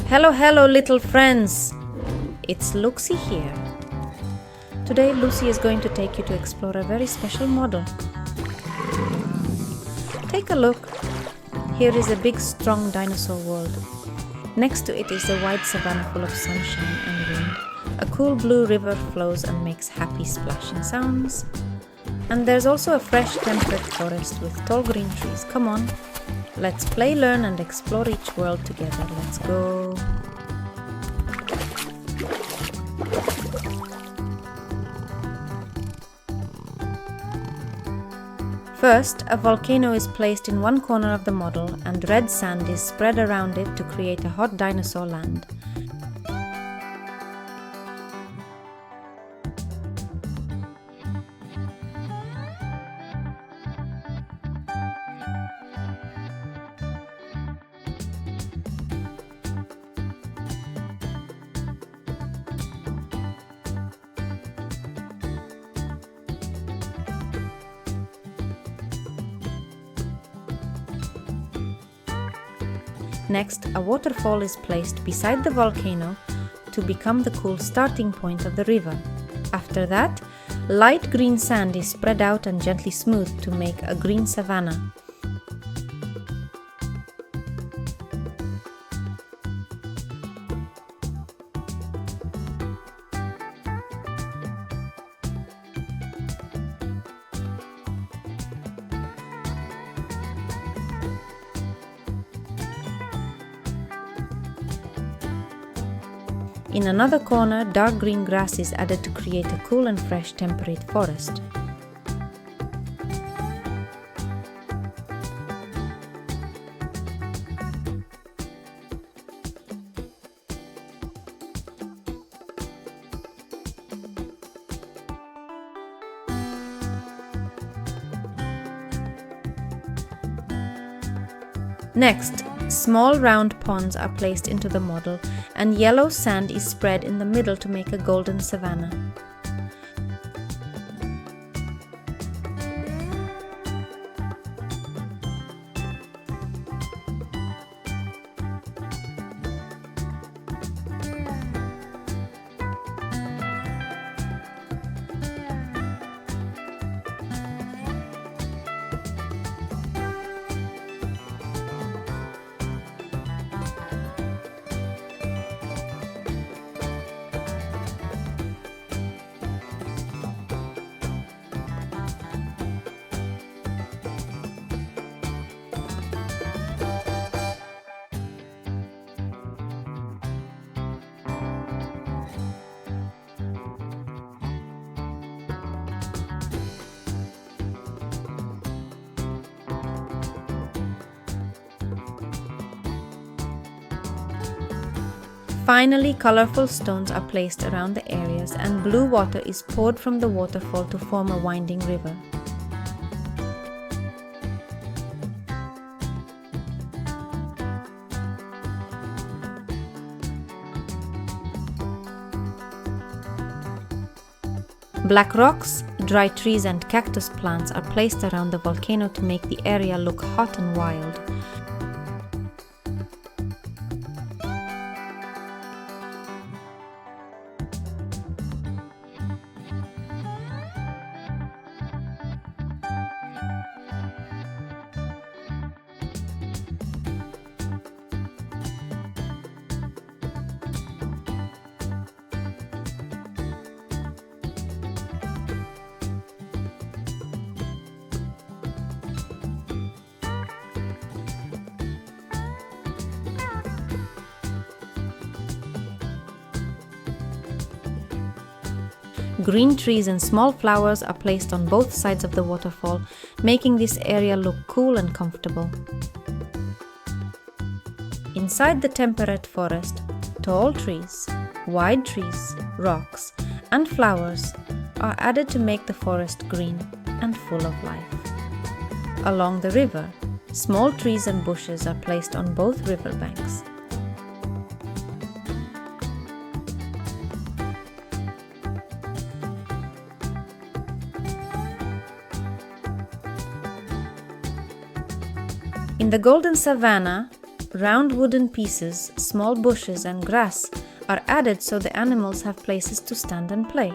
Hello little friends! It's Luccy here. Today Luccy is going to take you to explore a very special model. Take a look. Here is a big strong dinosaur world. Next to it is a wide savanna full of sunshine and wind. A cool blue river flows and makes happy splashing sounds. And there's also a fresh temperate forest with tall green trees. Come on, let's play, learn and explore each world together. Let's go! First, a volcano is placed in one corner of the model and red sand is spread around it to create a hot dinosaur land. Next, a waterfall is placed beside the volcano to become the cool starting point of the river. After that, light green sand is spread out and gently smoothed to make a green savanna. In another corner, dark green grass is added to create a cool and fresh temperate forest. Next, small round ponds are placed into the model and yellow sand is spread in the middle to make a golden savanna. Finally, colorful stones are placed around the areas and blue water is poured from the waterfall to form a winding river. Black rocks, dry trees and cactus plants are placed around the volcano to make the area look hot and wild. Green trees and small flowers are placed on both sides of the waterfall, making this area look cool and comfortable. Inside the temperate forest, tall trees, wide trees, rocks, and flowers are added to make the forest green and full of life. Along the river, small trees and bushes are placed on both river banks. In the golden savanna, Round wooden pieces, small bushes and grass are added so the animals have places to stand and play.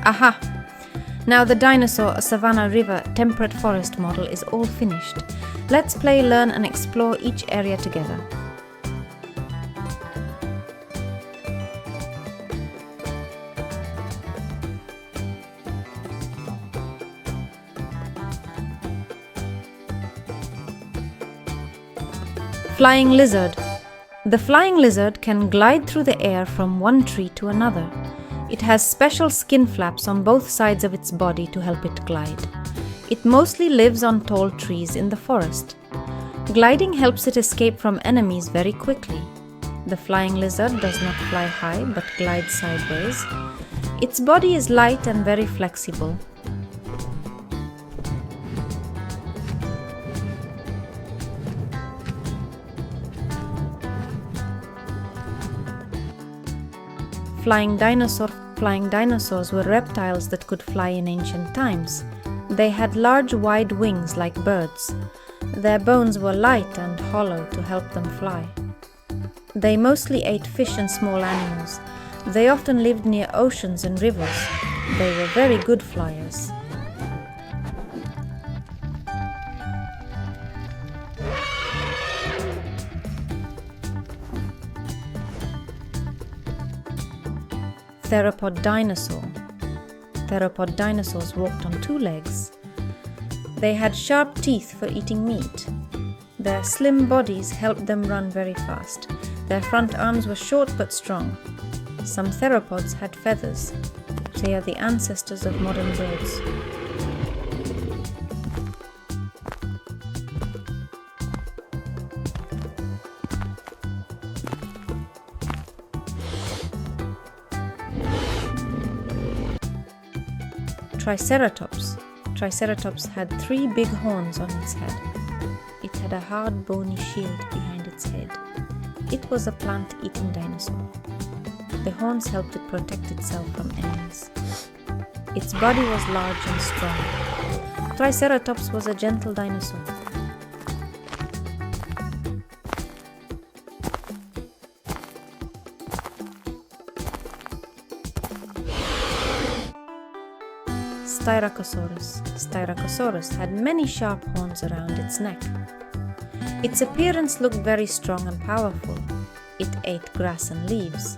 Aha! Now the dinosaur Savannah River temperate forest model is all finished. Let's play, learn and explore each area together. Flying lizard. The flying lizard can glide through the air from one tree to another. It has special skin flaps on both sides of its body to help it glide. It mostly lives on tall trees in the forest. Gliding helps it escape from enemies very quickly. The flying lizard does not fly high but glides sideways. Its body is light and very flexible. Flying dinosaurs were reptiles that could fly in ancient times. They had large wide wings like birds. Their bones were light and hollow to help them fly. They mostly ate fish and small animals. They often lived near oceans and rivers. They were very good flyers. Theropod dinosaur. Theropod dinosaurs walked on two legs. They had sharp teeth for eating meat. Their slim bodies helped them run very fast. Their front arms were short but strong. Some theropods had feathers. They are the ancestors of modern birds. Triceratops. Triceratops had 3 big horns on its head. It had a hard bony shield behind its head. It was a plant-eating dinosaur. The horns helped it protect itself from enemies. Its body was large and strong. Triceratops was a gentle dinosaur. Styracosaurus. Styracosaurus had many sharp horns around its neck. Its appearance looked very strong and powerful. It ate grass and leaves.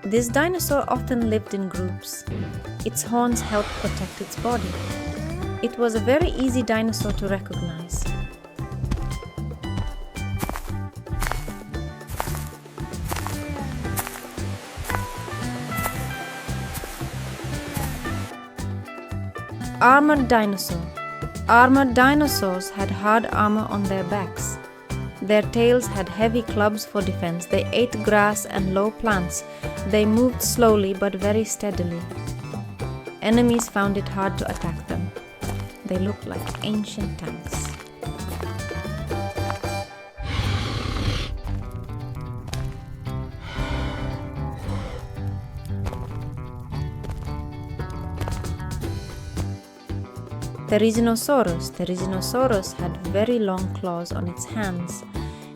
This dinosaur often lived in groups. Its horns helped protect its body. It was a very easy dinosaur to recognize. Armored dinosaur. Armored dinosaurs had hard armor on their backs. Their tails had heavy clubs for defense. They ate grass and low plants. They moved slowly but very steadily. Enemies found it hard to attack them. They looked like ancient tanks. Therizinosaurus. Therizinosaurus had very long claws on its hands.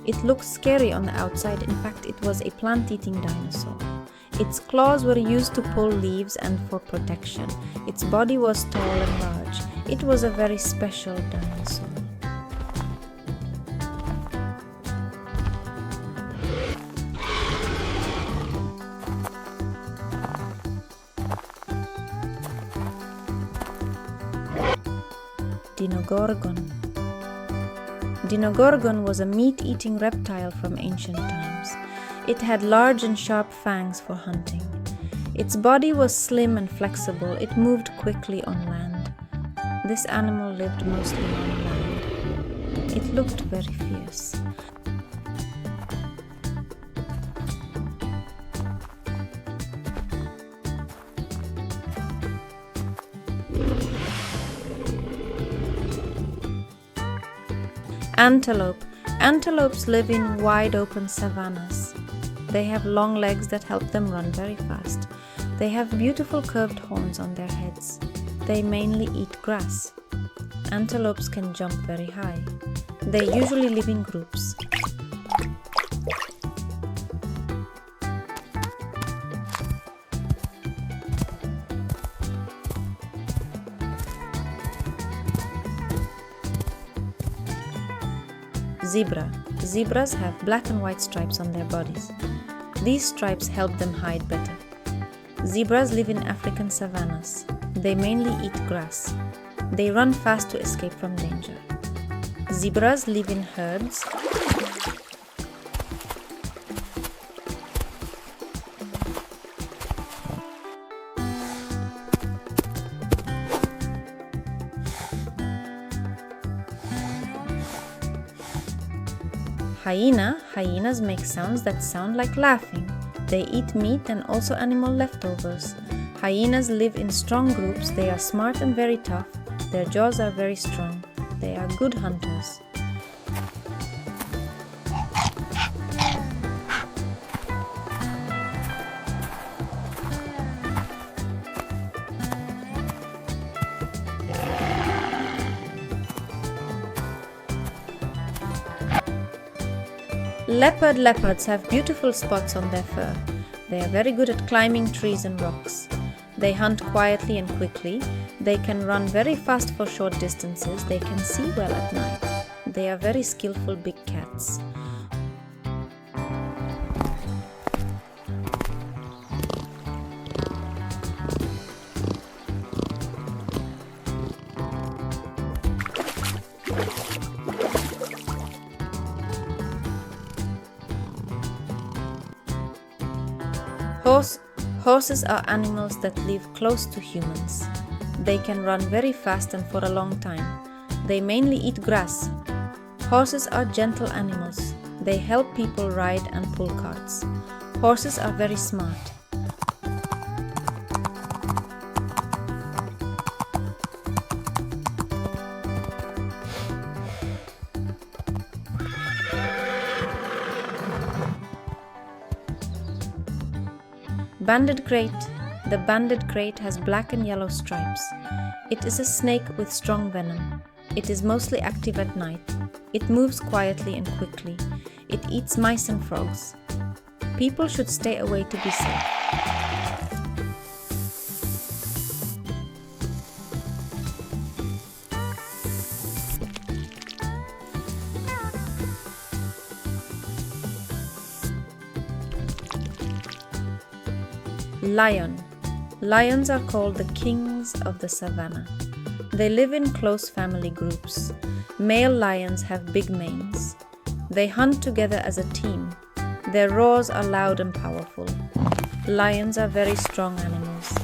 It looked scary on the outside. In fact, it was a plant-eating dinosaur. Its claws were used to pull leaves and for protection. Its body was tall and large. It was a very special dinosaur. Dinogorgon. Dinogorgon was a meat-eating reptile from ancient times. It had large and sharp fangs for hunting. Its body was slim and flexible. It moved quickly on land. This animal lived mostly on land. It looked very fierce. Antelope. Antelopes live in wide open savannas. They have long legs that help them run very fast. They have beautiful curved horns on their heads. They mainly eat grass. Antelopes can jump very high. They usually live in groups. Zebra. Zebras have black and white stripes on their bodies. These stripes help them hide better. Zebras live in African savannas. They mainly eat grass. They run fast to escape from danger. Zebras live in herds. Hyena. Hyenas make sounds that sound like laughing. They eat meat and also animal leftovers. Hyenas live in strong groups. They are smart and very tough. Their jaws are very strong. They are good hunters. Leopard. Leopards have beautiful spots on their fur. They are very good at climbing trees and rocks. They hunt quietly and quickly. They can run very fast for short distances. They can see well at night. They are very skillful big cats. Horses are animals that live close to humans. They can run very fast and for a long time. They mainly eat grass. Horses are gentle animals. They help people ride and pull carts. Horses are very smart. Banded krait. The banded krait has black and yellow stripes. It is a snake with strong venom. It is mostly active at night. It moves quietly and quickly. It eats mice and frogs. People should stay away to be safe. Lion. Lions are called the kings of the savannah. They live in close family groups. Male lions have big manes. They hunt together as a team. Their roars are loud and powerful. Lions are very strong animals.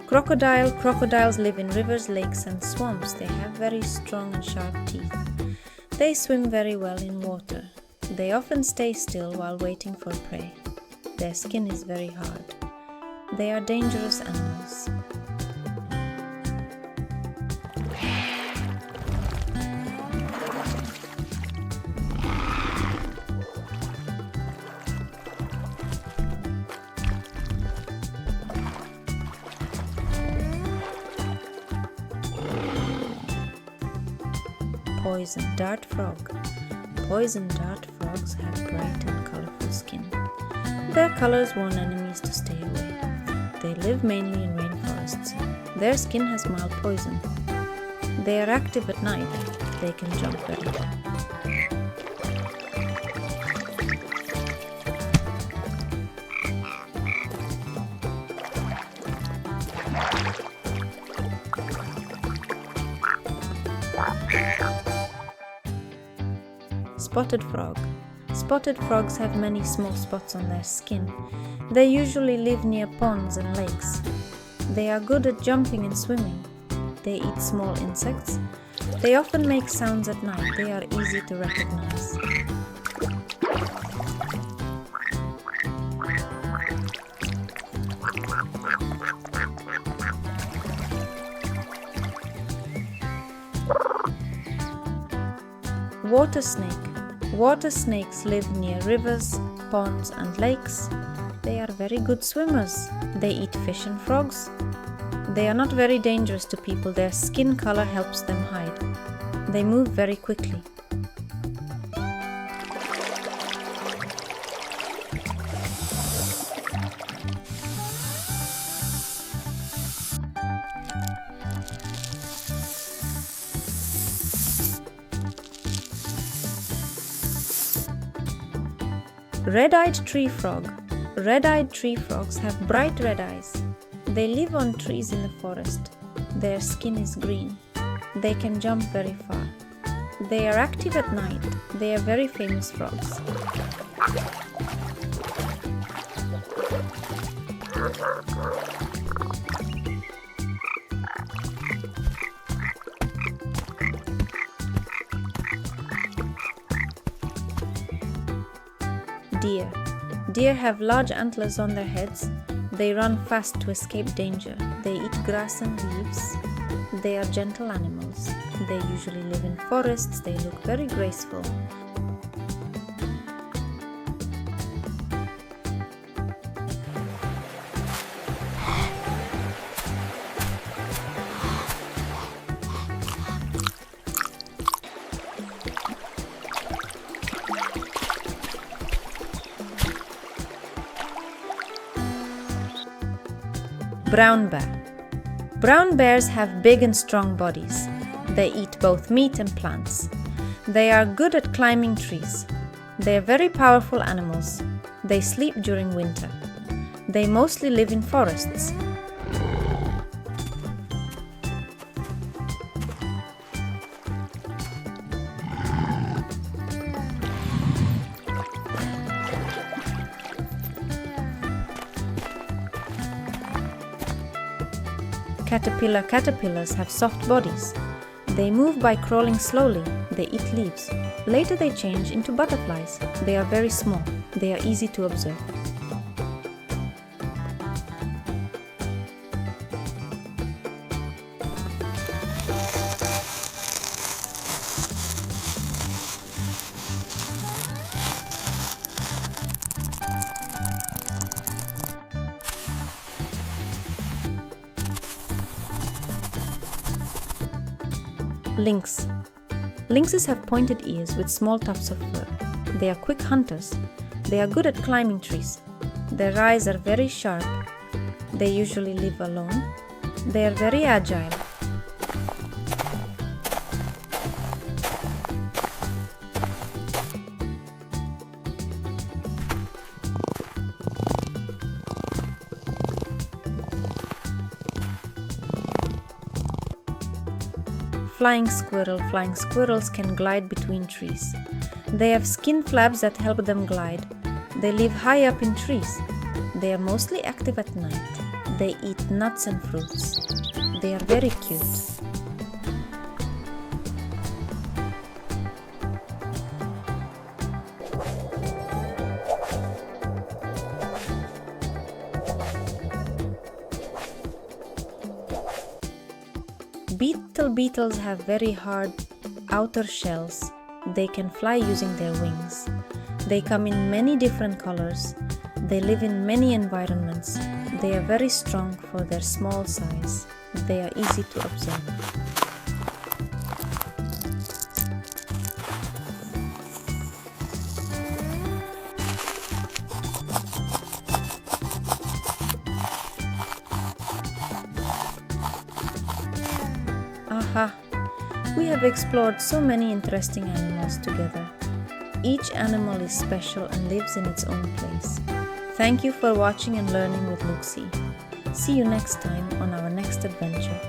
Crocodile. Crocodiles live in rivers, lakes and swamps. They have very strong and sharp teeth. They swim very well in water. They often stay still while waiting for prey. Their skin is very hard. They are dangerous animals. Poison dart frog. Poison dart frogs have bright and colorful skin. Their colors warn enemies to stay away. They live mainly in rainforests. Their skin has mild poison. They are active at night. They can jump very high. Spotted frog. Spotted frogs have many small spots on their skin. They usually live near ponds and lakes. They are good at jumping and swimming. They eat small insects. They often make sounds at night. They are easy to recognize. Water snake. Water snakes live near rivers, ponds and lakes. They are very good swimmers. They eat fish and frogs. They are not very dangerous to people. Their skin color helps them hide. They move very quickly. Red-eyed tree frog. Red-eyed tree frogs have bright red eyes. They live on trees in the forest. Their skin is green. They can jump very far. They are active at night. They are very famous frogs. Deer. Deer have large antlers on their heads. They run fast to escape danger. They eat grass and leaves. They are gentle animals. They usually live in forests. They look very graceful. Brown bear. Brown bears have big and strong bodies. They eat both meat and plants. They are good at climbing trees. They are very powerful animals. They sleep during winter. They mostly live in forests. Caterpillars have soft bodies. They move by crawling slowly. They eat leaves. Later they change into butterflies. They are very small. They are easy to observe. Lynx. Lynxes have pointed ears with small tufts of fur. They are quick hunters. They are good at climbing trees. Their eyes are very sharp. They usually live alone. They are very agile. Flying squirrel. Flying squirrels can glide between trees. They have skin flaps that help them glide. They live high up in trees. They are mostly active at night. They eat nuts and fruits. They are very cute. Beetles have very hard outer shells. They can fly using their wings. They come in many different colors. They live in many environments. They are very strong for their small size. They are easy to observe. Aha! We have explored so many interesting animals together. Each animal is special and lives in its own place. Thank you for watching and learning with Luccy. See you next time on our next adventure.